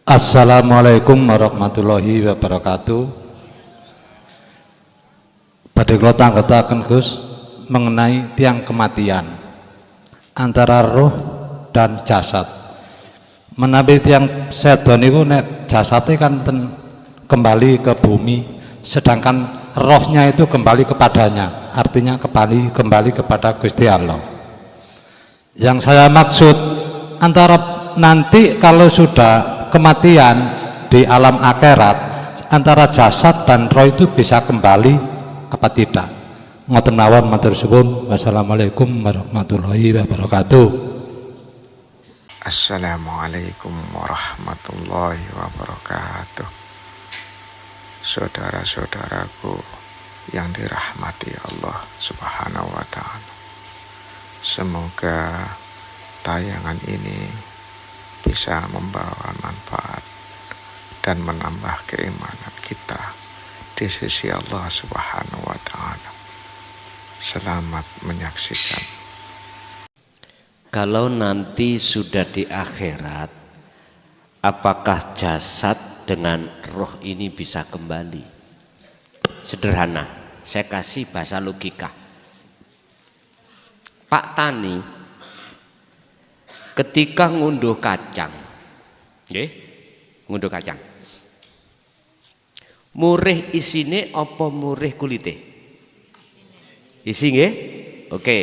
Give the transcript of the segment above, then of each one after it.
Assalamualaikum warahmatullahi wabarakatuh. Badhe kula tanggetaken Gus mengenai tiang kematian antara roh dan jasad. Menawi tiang sedo niku nek jasate kan kembali ke bumi, sedangkan rohnya itu kembali kepadanya, artinya kembali kepada Gusti Allah. Yang saya maksud antara nanti kalau sudah kematian di alam akhirat, antara jasad dan roh itu bisa kembali apa tidak? Ngoten mawon, matur suwun. Wassalamualaikum warahmatullahi wabarakatuh. Assalamualaikum warahmatullahi wabarakatuh. Saudara-saudaraku yang dirahmati Allah Subhanahu wa ta'ala, semoga tayangan ini bisa membawa manfaat dan menambah keimanan kita di sisi Allah Subhanahu wa ta'ala. Selamat menyaksikan. Kalau nanti sudah di akhirat, apakah jasad dengan roh ini bisa kembali? Sederhana, saya kasih bahasa logika. Pak Tani ketika ngunduh kacang, ngunduh kacang, murih isine apa murih kulite? Isi nggih? Oke.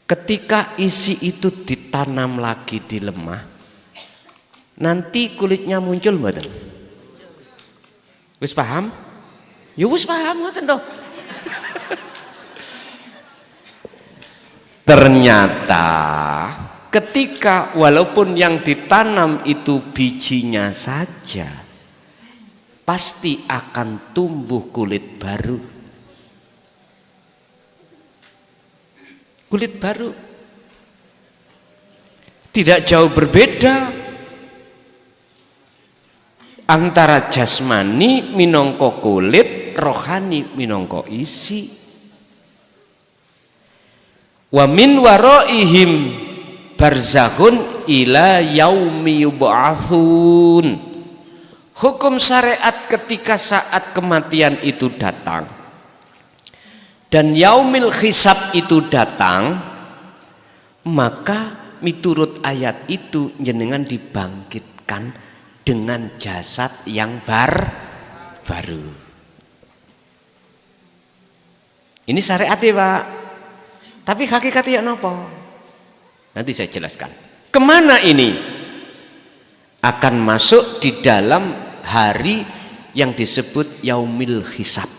Ketika isi itu ditanam lagi di lemah, nanti kulitnya muncul mboten? Wis paham? Ya wis paham ngoten toh. Ternyata ketika walaupun yang ditanam itu bijinya saja, pasti akan tumbuh kulit baru. Kulit baru. Tidak jauh berbeda antara jasmani minangka kulit, rohani minangka isi. Wa min waraihim barzakhun ila yaumi yub'atsun. Hukum syariat ketika saat kematian itu datang dan yaumil hisab itu datang, maka miturut ayat itu jenengan dibangkitkan dengan jasad yang baru. Ini syariat ya Pak, tapi hakikatnya apa? Nanti saya jelaskan. Kemana ini? Akan masuk di dalam hari yang disebut yaumil hisab.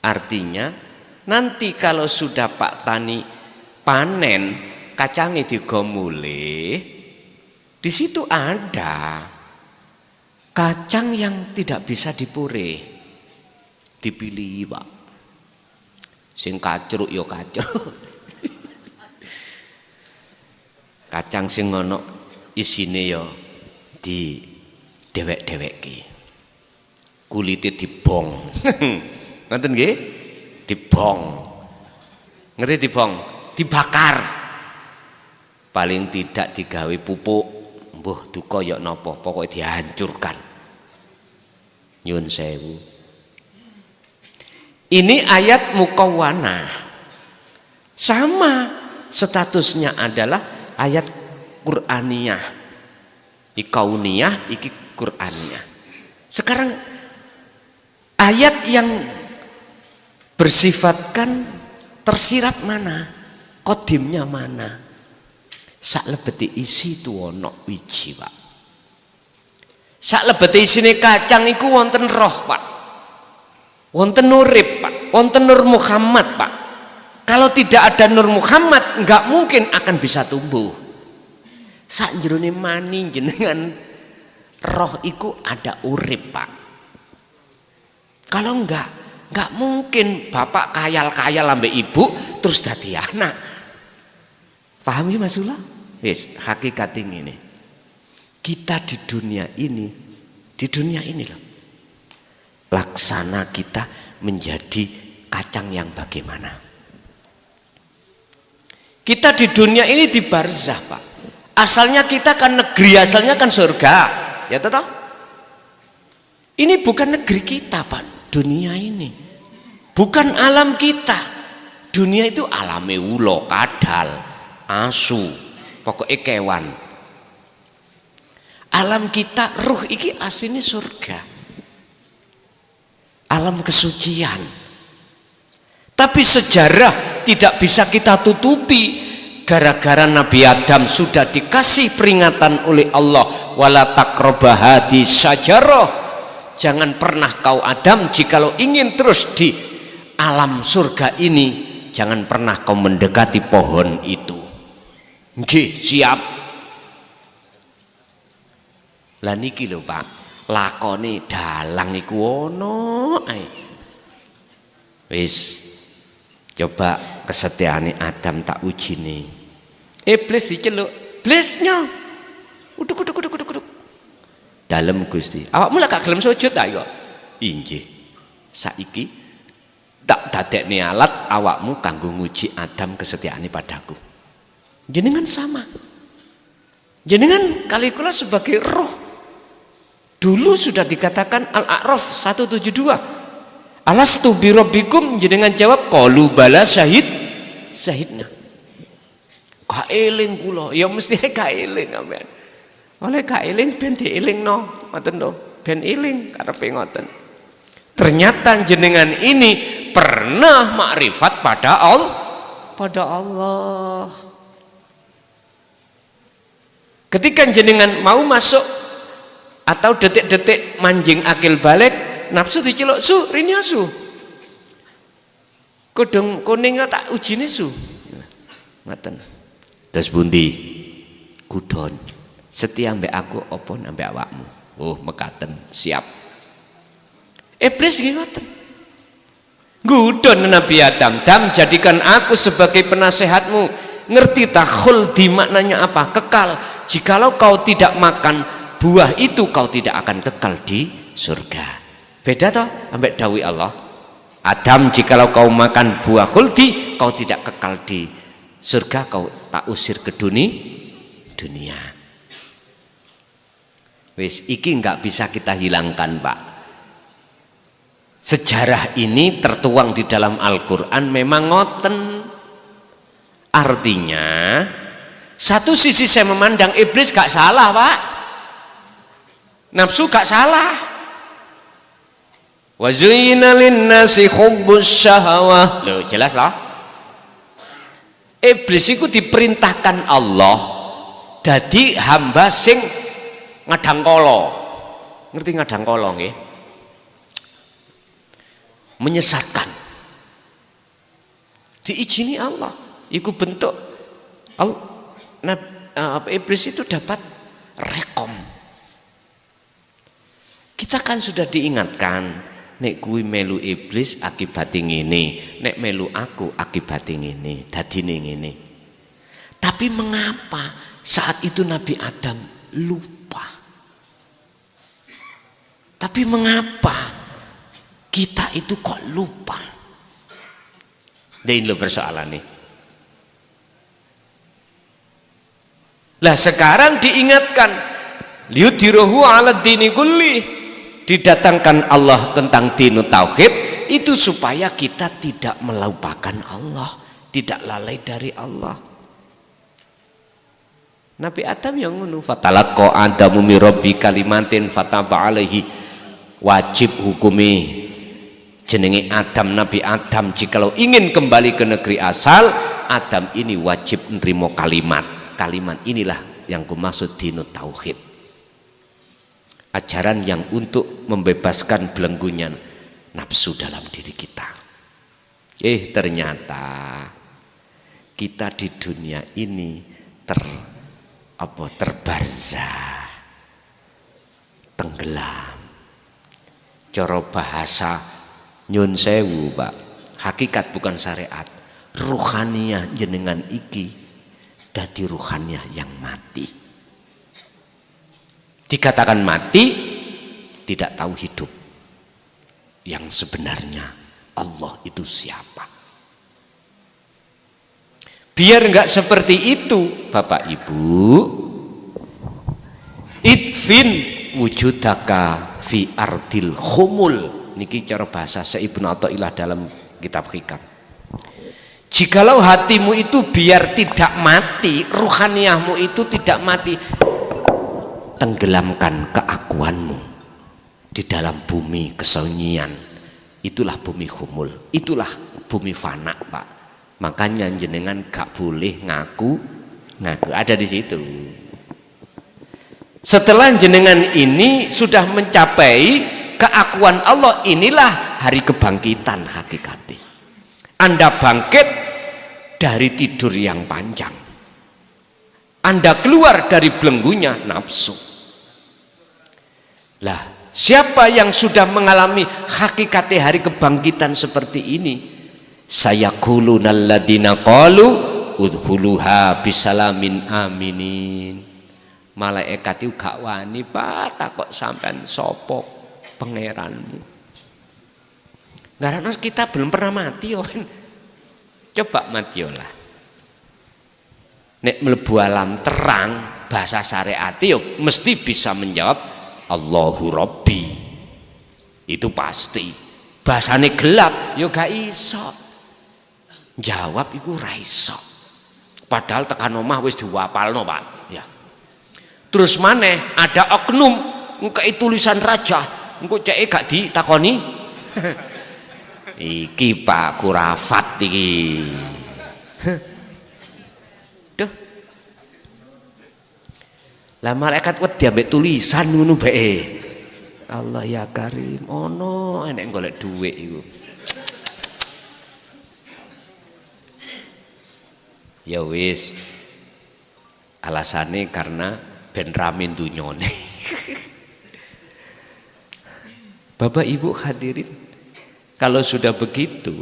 Artinya nanti kalau sudah Pak Tani panen kacangnya digomule, di situ ada kacang yang tidak bisa dipurih, dipilih Pak. Sing kacruk yo kacruk. Kacang sing ngono isine yo di dewek-deweki. Kulite dibong. Nonton nggih? Dibong. Ngerti dibong? Dibakar. Paling tidak digawe pupuk. Mbuh duka ya napa, pokoke dihancurkan. Nyun sewu. Ini ayat mukawwanah. Sama statusnya adalah ayat Qur'aniyah. Iki kauniyah, iki Qur'aniyah. Sekarang ayat yang bersifatkan tersirat mana, kodimnya mana, sak lebeti isi itu ono wiji Pak. Sak lebeti isine kacang iku wonten roh Pak, wonten nurib Pak, wonten Nur Muhammad Pak. Kalau tidak ada Nur Muhammad nggak mungkin akan bisa tumbuh. Sak jerone mani jenengan roh iku ada urip Pak. Kalau enggak mungkin bapak kayal-kayal ambek ibu terus dadi anak. Paham ya Mas Ula? Wis, hakikat ini. Kita di dunia ini loh. Laksana kita menjadi kacang yang bagaimana? Kita di dunia ini di barzah Pak. Asalnya kita kan negeri, asalnya kan surga. Ya toh? Ini bukan negeri kita, Pak. Dunia ini bukan alam kita. Dunia itu alame ulo, kadal, asu, pokoknya kewan. Alam kita, ruh iki aslinya surga. Alam kesucian. Tapi sejarah tidak bisa kita tutupi. Gara-gara Nabi Adam sudah dikasih peringatan oleh Allah, wala taqrabah hadhihi syajarah, jangan pernah kau Adam jikalau ingin terus di alam surga ini, jangan pernah kau mendekati pohon itu. Nggih, siap. Lah niki lho Pak, lakone dalang iku ono ae. Wis coba kesetiaane Adam tak uji nih. Iblis diceluk, iblisnya. Uduk. Dalem Gusti. Awakmu lek gak gelem sujud ta kok? Inggih. Saiki tak dadekne alat awakmu kanggo nguji Adam kesetiaane padaku. Jenengan sama. Jenengan kali kula sebagai roh. Dulu sudah dikatakan Al-A'raf 172. Alastu bi rabbikum, jenengan jawab qalu bala syahidna. Gak eling kula, ya mesti gak eling sampean. Oleh gak eling ben dielingno, ngoten lho, ben eling karepe ngoten. Ternyata jenengan ini pernah makrifat pada Allah. Ketika jenengan mau masuk atau detik-detik manjing akil balik, nafsu diceluk su, rini su. Kodong kuning tak ujine su. Ngoten. Terus bundi kudon setia ambek aku apa ambek awakmu. Oh mekaten, siap. Iblis nggih ngoten. Gudon Nabi Adam, Dam jadikan aku sebagai penasehatmu. Ngerti tak khuldi maknanya apa? Kekal. Jikalau kau tidak makan buah itu, kau tidak akan kekal di surga. Beda toh ambek dawi Allah. Adam, jikalau kau makan buah khuldi, kau tidak kekal di surga, kau tak usir ke dunia. Wis iki nggak bisa kita hilangkan Pak. Sejarah ini tertuang di dalam Al-Quran memang ngoten. Artinya satu sisi saya memandang iblis gak salah Pak, nafsu gak salah. Wa zuyyina lin-nasi hubbus syahawah. Loh jelas lah. Iblis itu diperintahkan Allah dadi hamba sing ngadang kala. Ngerti ngadang kala nggih? Menyesatkan. Diizini Allah. Iku bentuk iblis itu dapat rekom. Kita kan sudah diingatkan, nek kuwi melu iblis akibate ngene, nek melu aku akibate ngene, dadine ngene. Tapi mengapa saat itu Nabi Adam lupa? Tapi mengapa kita itu kok lupa? Ini persoalan nih. Lah sekarang diingatkan, liudhiruhu ala dini kulli, didatangkan Allah tentang dinu tauhid itu supaya kita tidak melupakan Allah, tidak lalai dari Allah. Nabi Adam yang ngono, fatalaqqa Adamu min rabbi kalimatin fataba alaihi, wajib hukumi jenenge Adam, Nabi Adam jikalau ingin kembali ke negeri asal, Adam ini wajib nerima kalimat. Kalimat inilah yang kumaksud dinu tauhid. Ajaran yang untuk membebaskan belenggunya nafsu dalam diri kita. Ternyata kita di dunia ini terbarzah, tenggelam. Cara bahasa nyun sewu Pak, hakikat bukan syariat. Ruhaniyah jenengan iki dadi ruhaniyah yang mati. Dikatakan mati, tidak tahu hidup. Yang sebenarnya Allah itu siapa? Biar enggak seperti itu Bapak Ibu, idfin wujudaka fi ardil khumul. Niki cara bahasa Ibnu Athaillah dalam kitab Hikam. Jikalau hatimu itu biar tidak mati, ruhaniyahmu itu tidak mati, tenggelamkan keakuanmu di dalam bumi kesunyian. Itulah bumi khumul, itulah bumi fana, Pak. Makanya jenengan gak boleh ngaku ada di situ. Setelah jenengan ini sudah mencapai keakuan Allah, inilah hari kebangkitan hakikati. Anda bangkit dari tidur yang panjang, Anda keluar dari belenggunya nafsu. Lah, siapa yang sudah mengalami hakikati hari kebangkitan seperti ini? Sayaquluna alladziina qalu udkhuluha bisalamin aminin. Malaikat itu gak wani Pak takok sampean sapa pangeranmu. Karena kita belum pernah mati kan. Coba mati lah. Nek mlebu alam terang bahasa syariat yo mesti bisa menjawab Allahu Rabbi. Itu pasti. Bahasane gelap yo gak iso. Jawab iku ra iso. Padahal tekan omah wis diwapalno, Pak. Ya. Terus maneh ada oknum ngkei tulisan raja, engko ceke gak ditakoni. Iki Pak kurafat iki. Duh. Lah malaikat wedi ambek tulisan ngono bae. Allah ya Karim, ono enek golek dhuwit iku. Ya wis. Alasane karena ben ramin dunyone. Bapak Ibu hadirin, kalau sudah begitu,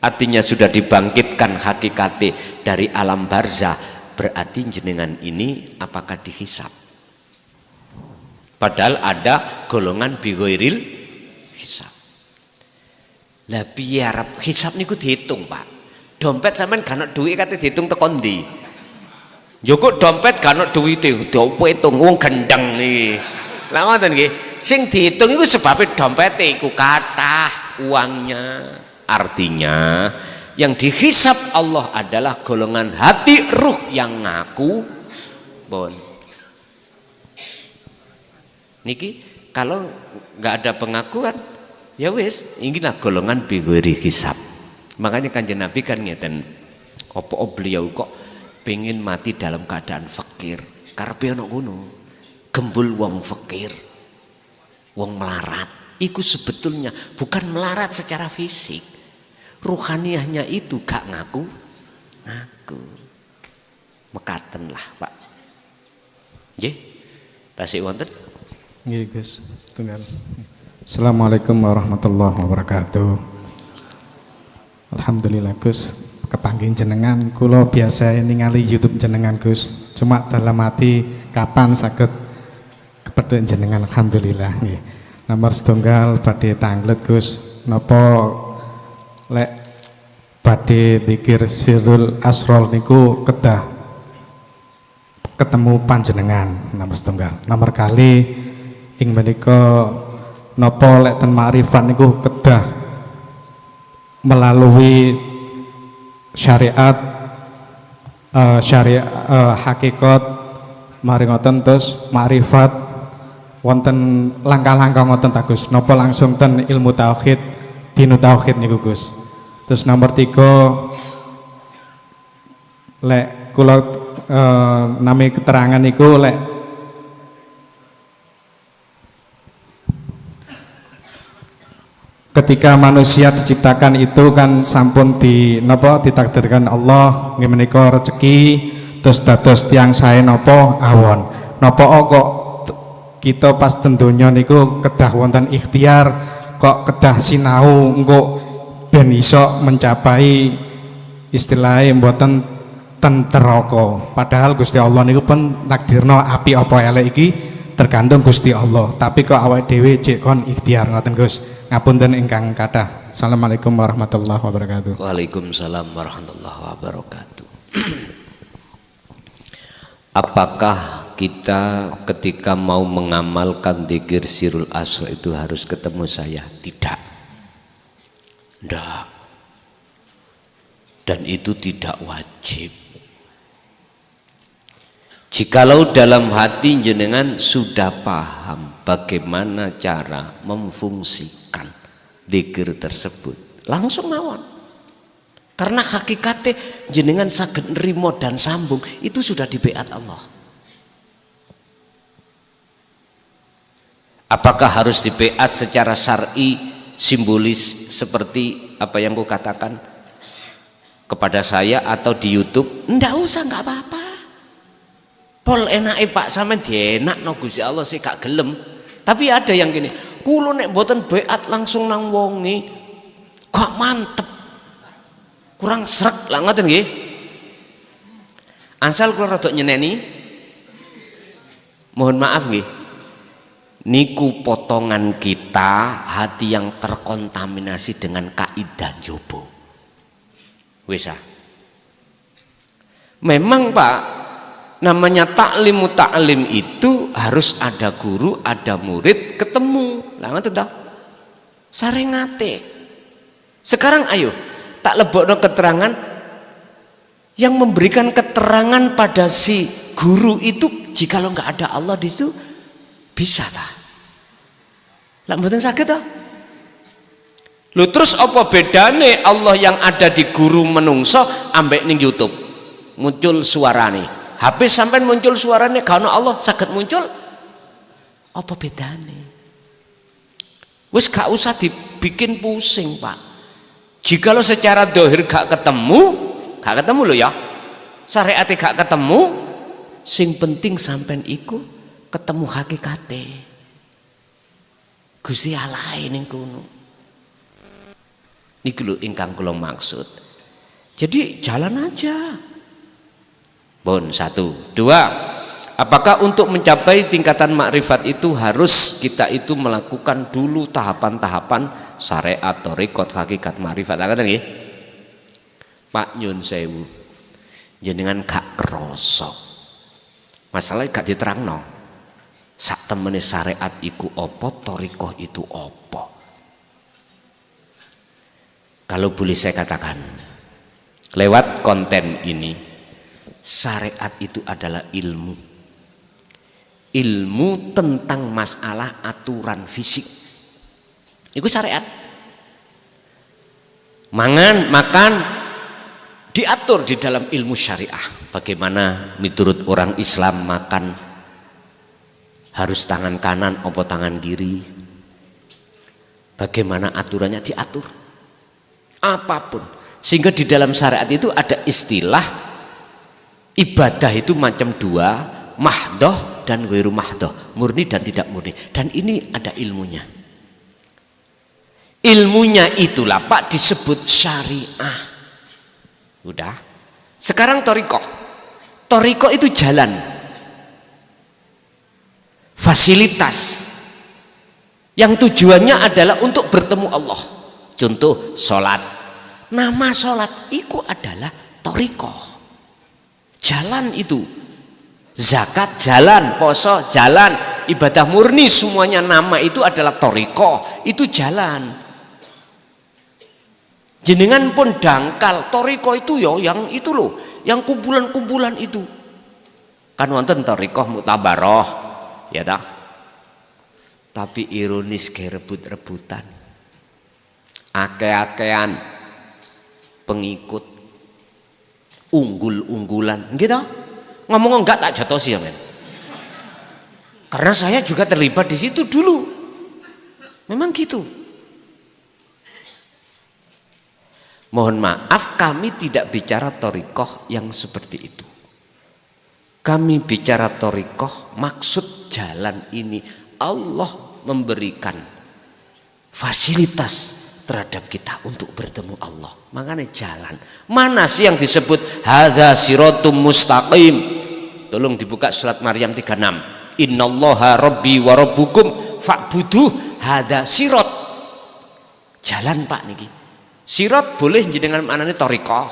artinya sudah dibangkitkan hakikate dari alam barzah, berarti jenengan ini apakah dihisab? Padahal ada golongan bighairil hisab. Lah biar hisab niku dihitung, Pak. Dompet sampean gak ono duit kate dihitung tekan ndi? Joko dompet gak ono duwite, dihitung wong gendeng iki. Lah ngoten nggih. Sing dihitung itu sebabnya dompete iku kathah uangnya. Artinya yang dihisab Allah adalah golongan hati ruh yang ngaku bon. Niki kalau nggak ada pengakuan ya wis inilah golongan bighairi hisab. Makanya Kanjeng Nabi kan ngeten, opo beliau kok pengen mati dalam keadaan fakir. Karepe ana ngono. Gembul wong fakir, wong melarat. Iku sebetulnya bukan melarat secara fisik. Ruhaniyahnya itu gak ngaku. Mekaten lah, Pak. Nggih. Tasik wonten? Nggih, Gus. Setunggal. Assalamualaikum warahmatullahi wabarakatuh. Alhamdulillah, Gus. Kepanggih jenengan, kula biasa ningali YouTube jenengan, Gus. Cuma dalam hati kapan saged kepethuk jenengan, alhamdulillah nggih. Nomor setunggal badhe tanglet, Gus. Napa lek badhe zikir sirrul asrol niku kedah ketemu panjenengan, nomor setunggal. Nomor kali ing menika napa lek ten makrifat niku kedah melalui syariat hakikat mari ngoten terus makrifat wonten langkah-langkah ngoten ta Gus, napa langsung ten ilmu tauhid dinu tauhid niku Gus. Terus nomor 3 lek kula nami keterangan niku lek ketika manusia diciptakan itu kan sampun di napa ditakdirkan Allah nggih menika rezeki terus dados tiyang sae napa awon. Napa kok kita pas ten donya niku kedah wonten ikhtiar kok kedah sinau engko ben iso mencapai istilahnya mboten ten neraka. Padahal Gusti Allah niku pun takdirno api apa elek iki tergantung Gusti Allah. Tapi kok awake dhewe cek kon ikhtiar ngoten Gus. Ngapunten ingkang kathah. Assalamualaikum warahmatullahi wabarakatuh. Waalaikumsalam warahmatullahi wabarakatuh. Apakah kita ketika mau mengamalkan dzikir sirul asra itu harus ketemu saya? Tidak. Tidak. Dan itu tidak wajib. Jikalau dalam hati jenengan sudah paham bagaimana cara memfungsikan dzikir tersebut, langsung mawon. Karena hakikatnya jenengan saged nrimo dan sambung itu sudah di beat Allah. Apakah harus di beat secara syar'i simbolis seperti apa yang ku katakan kepada saya atau di YouTube? Ndak usah, nggak apa-apa. Pol enake Pak sampean dienak no Gusti Allah sih gak gelem. Tapi ada yang gini, kulo nek mboten beat langsung nang wonge gak mantep. Kurang srek lah ngoten nggih. Ansal kula rada nyeneni. Mohon maaf nggih. Niku potongan kita hati yang terkontaminasi dengan kaidah jobo. Wis ah. Memang Pak, namanya taklimu taklim itu harus ada guru, ada murid, ketemu. Lah ngoten ta? Sarengate. Sekarang ayo tak lebokno keterangan yang memberikan keterangan pada si guru itu, jikalau nggak ada Allah di situ bisa ta? Lah mboten saged ta? Lho terus apa bedane Allah yang ada di guru menungso ambek ning YouTube? Muncul suarane. Habis sampai muncul suarane gak ono Allah saged muncul. Apa bedane? Wis gak usah dibikin pusing, Pak. Jikalau secara dohir gak ketemu loh ya, syariate gak ketemu, sing penting sampean iku ketemu hakikate. Gusti Allah ning kono. Niku lho ingkang kula maksud. Jadi jalan aja. Bon, 1, 2. Apakah untuk mencapai tingkatan makrifat itu harus kita itu melakukan dulu tahapan-tahapan syariat, thariqat, hakikat, makrifat? Ngoten nggih. Pak nyun sewu. Jenengan gak krasa. Masalahnya gak diterangno. Sak temene syariat iku apa, thariqah itu apa? Kalau boleh saya katakan lewat konten ini, syariat itu adalah ilmu tentang masalah aturan fisik. Itu syariat. Mangan, makan diatur di dalam ilmu syariah. Bagaimana menurut orang Islam makan harus tangan kanan atau tangan kiri. Bagaimana aturannya diatur. Apapun. Sehingga di dalam syariat itu ada istilah ibadah itu macam 2, mahdoh dan ghairu mahdoh, murni dan tidak murni. Dan ini ada ilmunya. Ilmunya itulah Pak disebut syariah. Udah. Sekarang thariqah. Thariqah itu jalan, fasilitas yang tujuannya adalah untuk bertemu Allah. Contoh sholat. Nama sholat itu adalah thariqah. Jalan itu. Zakat jalan, poso jalan, ibadah murni semuanya nama itu adalah thariqah. Itu jalan. Jenengan pun dangkal thariqah itu yo yang itu loh, yang kumpulan-kumpulan itu. Kan wonten thariqah mutabaroh, ya tak? Tapi ironis kayak rebut-rebutan. Ake-akean pengikut, unggul-unggulan, gitu. Ngomong enggak tak jatosi ya men. Karena saya juga terlibat di situ dulu. Memang gitu. Mohon maaf, kami tidak bicara thariqah yang seperti itu. Kami bicara thariqah maksud jalan ini Allah memberikan fasilitas terhadap kita untuk bertemu Allah. Makanya jalan. Mana sih yang disebut hadza siratum mustaqim? Tolong dibuka surat Maryam 36. Innallaha rabbi wa rabbukum fa'buduh hadza sirat. Jalan Pak niki. Sirat boleh jenengan maknane thariqah.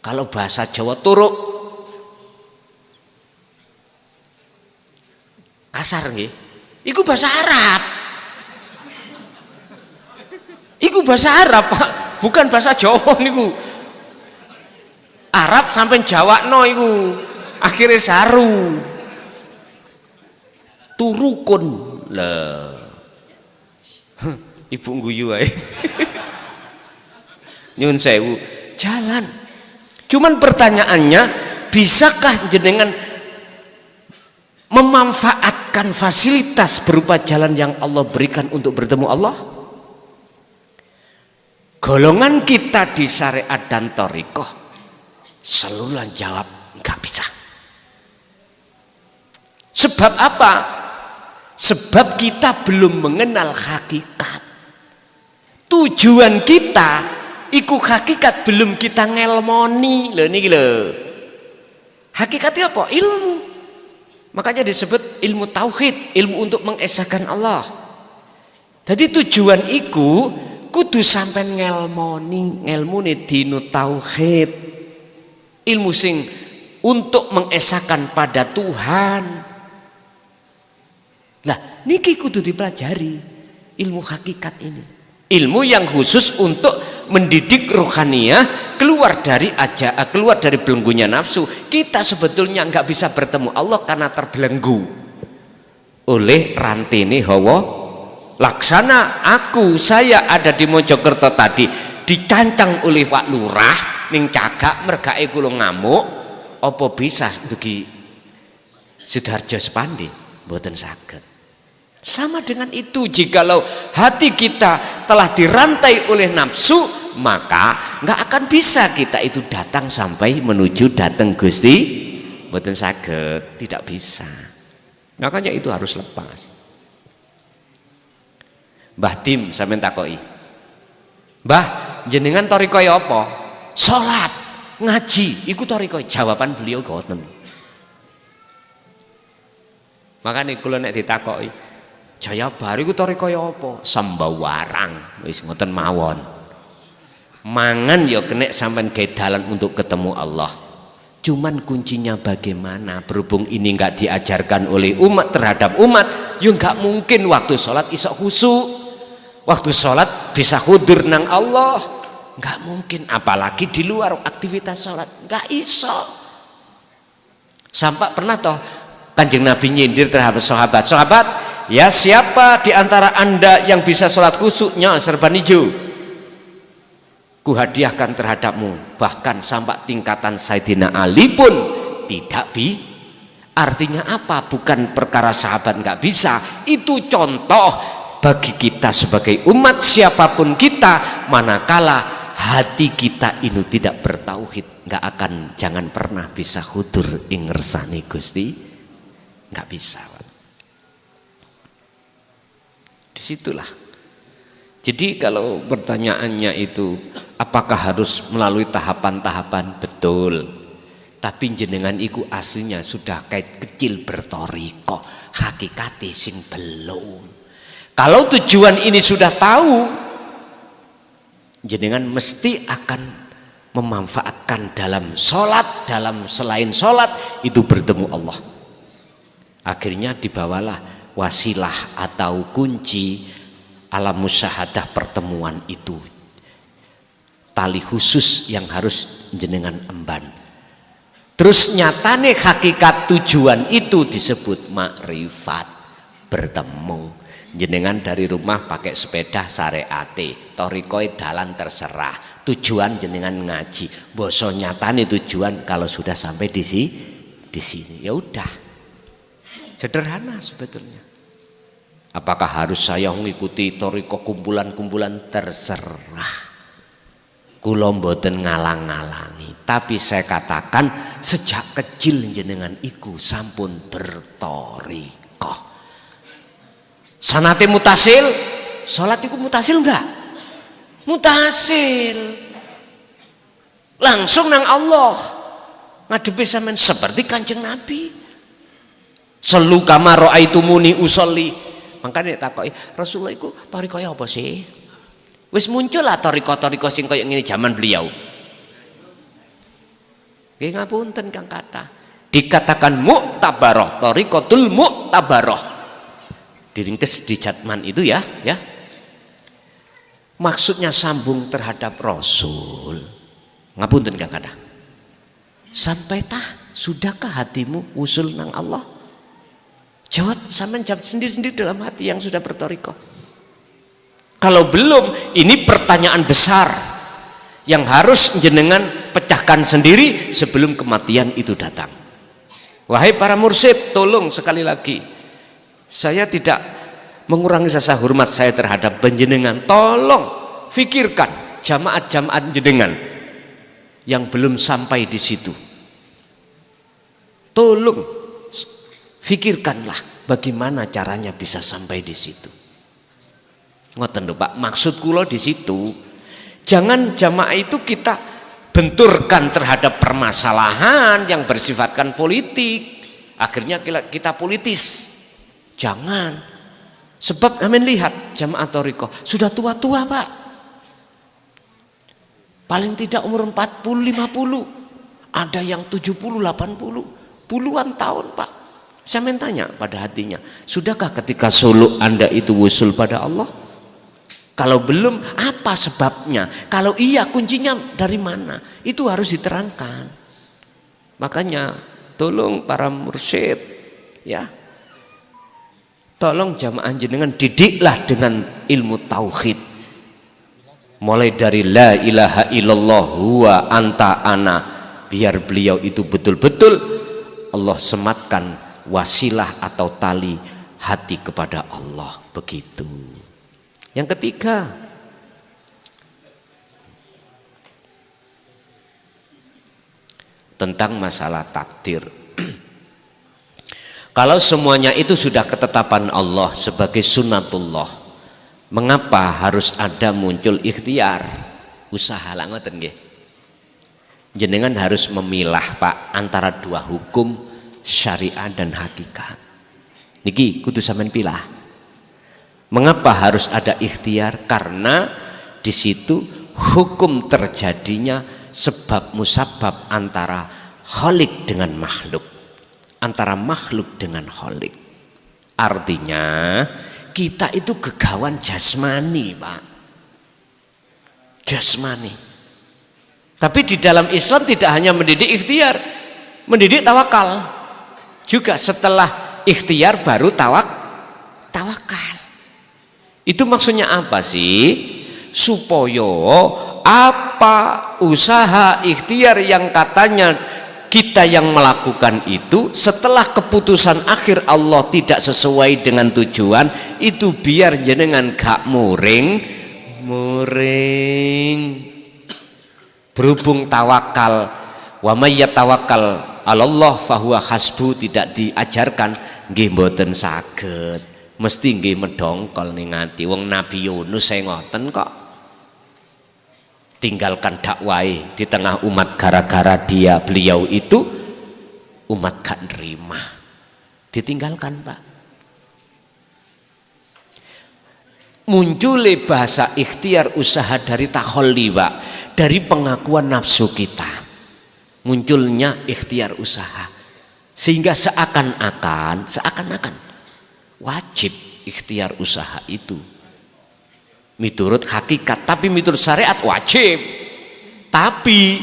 Kalau bahasa Jawa turuk. Kasar nggih. Iku bahasa Arab. Iku bahasa Arab, Pak. Bukan bahasa Jawa niku. Arab sampai Jawakno iku. Akhirnya saru. Turukun. Lah. Ibu ngguyu ae. Nyun sewu. Jalan. Cuman pertanyaannya, bisakah jenengan memanfaatkan fasilitas berupa jalan yang Allah berikan untuk bertemu Allah? Golongan kita di syariat dan thariqah selalu jawab nggak bisa. Sebab apa? Sebab kita belum mengenal hakikat. Tujuan kita iku hakikat belum kita ngelmoni. Lho niki lho. Hakikatnya apa? Ilmu. Makanya disebut ilmu tauhid, ilmu untuk mengesahkan Allah. Jadi tujuan iku kudu sampai ngelmuni dinu tauhid. Ilmu sing untuk mengesahkan pada Tuhan. Lah niki kudu dipelajari ilmu hakikat ini. Ilmu yang khusus untuk mendidik rohaniyah keluar dari belenggunya nafsu. Kita sebetulnya nggak bisa bertemu Allah karena terbelenggu oleh rantene hawa. Laksana saya ada di Mojokerto tadi dicancang oleh Pak Lurah ning cagak mergae kula ngamuk, apa bisa dugi Sidoarjo Sepandi? Mboten saged. Sama dengan itu, jikalau hati kita telah dirantai oleh nafsu, maka nggak akan bisa kita itu datang sampai menuju datang Gusti. Mboten saged, tidak bisa. Makanya itu harus lepas. Mbah Tim sampeyan takoki. Mbah, jenengan thariqah apa? Salat, ngaji, iku thariqah. Jawaban beliau ngoten. Makane kula nek ditakoki, Jaya Baru iku thariqah apa? Sembawarang, wis ngoten mawon. Mangan ya kenek sampean gawe dalan untuk ketemu Allah. Cuman kuncinya bagaimana? Berhubung ini enggak diajarkan oleh umat terhadap umat, ya enggak mungkin waktu sholat iso khusyuk. Waktu sholat bisa hudur nang Allah, nggak mungkin. Apalagi di luar aktivitas sholat, nggak iso. Sampai pernah toh Kanjeng Nabi nyindir terhadap sahabat. Sahabat, ya siapa di antara anda yang bisa sholat khusyuknya serban hijau? Kuhadiahkan terhadapmu. Bahkan sampai tingkatan Sayyidina Ali pun tidak bi. Artinya apa? Bukan perkara sahabat nggak bisa. Itu contoh bagi kita sebagai umat siapapun kita, manakala hati kita ini tidak bertauhid, nggak akan, jangan pernah bisa hudur ing ngersani Gusti, nggak bisa. Disitulah. Jadi kalau pertanyaannya itu apakah harus melalui tahapan-tahapan? Betul. Tapi jenengan iku aslinya sudah kait kecil bertoriko, hakikati sing belum. Kalau tujuan ini sudah tahu, jenengan mesti akan memanfaatkan dalam sholat, dalam selain sholat itu bertemu Allah. Akhirnya dibawalah wasilah atau kunci alam musyahadah pertemuan itu. Tali khusus yang harus jenengan emban. Terus nyatane hakikat tujuan itu disebut makrifat, bertemu. Jenengan dari rumah pakai sepeda syariate, thariqah dalan terserah. Tujuan jenengan ngaji. Boso nyatane tujuan kalau sudah sampai di sini. Ya udah. Sederhana sebetulnya. Apakah harus saya mengikuti thariqah kumpulan-kumpulan? Terserah. Kula mboten ngalang-ngalangi, tapi saya katakan sejak kecil jenengan iku sampun berthariqah. Sanate mutasil, sholat itu mutasil enggak? Mutasil. Langsung nang Allah. Ngadepi sampean seperti Kanjeng Nabi. Sallu kama raaitumuni usolli. Makanya takoki, Rasulullah iku thariqah apa sih? Wis muncul lah thariqah-thariqah sing kaya ngene zaman beliau. Nggih ngapunten Kang Kathah. Dikatakan mu'tabarah, thariqatul mu'tabarah. diringkes di Jatman itu ya. Maksudnya sambung terhadap Rasul. Ngapunten Kang Kada. Sampai sudahkah hatimu usul nang Allah? Jawab sampean jawab sendiri-sendiri dalam hati yang sudah bertoriko. Kalau belum, ini pertanyaan besar yang harus jenengan pecahkan sendiri sebelum kematian itu datang. Wahai para mursyid, tolong sekali lagi, saya tidak mengurangi rasa hormat saya terhadap panjenengan. Tolong fikirkan jamaat-jamaat jenengan yang belum sampai di situ. Tolong fikirkanlah bagaimana caranya bisa sampai di situ. Ngoten lho Pak, maksud kula di situ, jangan jamaah itu kita benturkan terhadap permasalahan yang bersifatkan politik. Akhirnya kita politis. Jangan. Sebab amin lihat jamaah thariqah sudah tua-tua Pak. Paling tidak umur 40, 50. Ada yang 70, 80. Puluhan tahun Pak. Saya tanya pada hatinya, sudahkah ketika suluk Anda itu wusul pada Allah? Kalau belum, apa sebabnya? Kalau iya, kuncinya dari mana? Itu harus diterangkan. Makanya tolong para mursyid, ya, tolong jamaah jenengan didiklah dengan ilmu tauhid. Mulai dari la ilaha illallah huwa anta ana, biar beliau itu betul-betul Allah sematkan wasilah atau tali hati kepada Allah, begitu. Yang ketiga, tentang masalah takdir. Kalau semuanya itu sudah ketetapan Allah sebagai sunnatullah, mengapa harus ada muncul ikhtiar? Usaha lah ngoten nggih. Jenengan harus memilah Pak antara dua hukum, syariat dan hakikat. Niki kudu sampean pilah. Mengapa harus ada ikhtiar? Karena di situ hukum terjadinya sebab musabab antara khalik dengan makhluk, antara makhluk dengan khalik. Artinya kita itu gegawan jasmani Pak, jasmani. Tapi di dalam Islam tidak hanya mendidik ikhtiar, mendidik tawakal juga. Setelah ikhtiar baru tawakal. Itu maksudnya apa sih? Supaya apa usaha ikhtiar yang katanya kita yang melakukan itu, setelah keputusan akhir Allah tidak sesuai dengan tujuan, itu biar jenengan gak muring. Berhubung tawakal, wa may yatawakkal 'alallah fahuwa hasbu, tidak diajarkan nggih mboten saged, mesti nggih medongkol ning ati. Wong Nabi Yunus saya ngoten kok, tinggalkan dakwah di tengah umat gara-gara beliau itu umat gak nerima, ditinggalkan Pak. Muncul bahasa ikhtiar usaha dari takholli Pak, dari pengakuan nafsu kita, munculnya ikhtiar usaha, sehingga seakan-akan wajib ikhtiar usaha itu miturut hakikat, tapi miturut syariat wajib. Tapi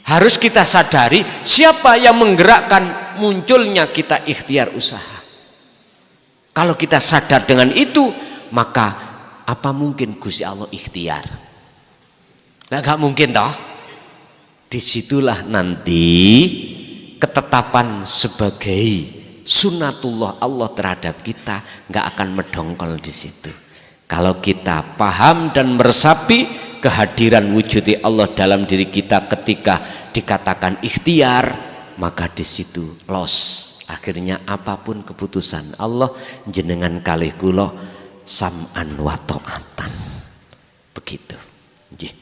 harus kita sadari siapa yang menggerakkan munculnya kita ikhtiar usaha. Kalau kita sadar dengan itu, maka apa mungkin Gusti Allah ikhtiar? Nah, gak mungkin toh. Disitulah nanti ketetapan sebagai sunnatullah Allah terhadap kita gak akan medongkol di situ. Kalau kita paham dan meresapi kehadiran wujudi Allah dalam diri kita ketika dikatakan ikhtiar, maka di situ los. Akhirnya apapun keputusan Allah, jenengan kalih kula sam'an wa ta'atan. Begitu. Nggih.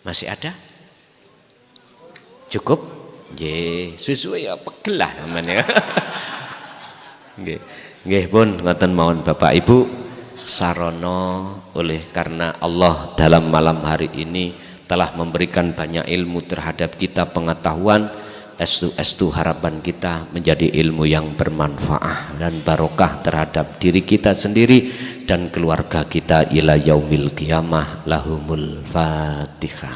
Masih ada? Cukup? Nggih, suwe-suwe ya pegel lah namanya. Nggih. Nggih pun ngoten mawon Bapak Ibu sarana, oleh karena Allah dalam malam hari ini telah memberikan banyak ilmu terhadap kita, pengetahuan, estu harapan kita menjadi ilmu yang bermanfaat dan barokah terhadap diri kita sendiri dan keluarga kita ila yaumil qiyamah. Lahumul Fatihah.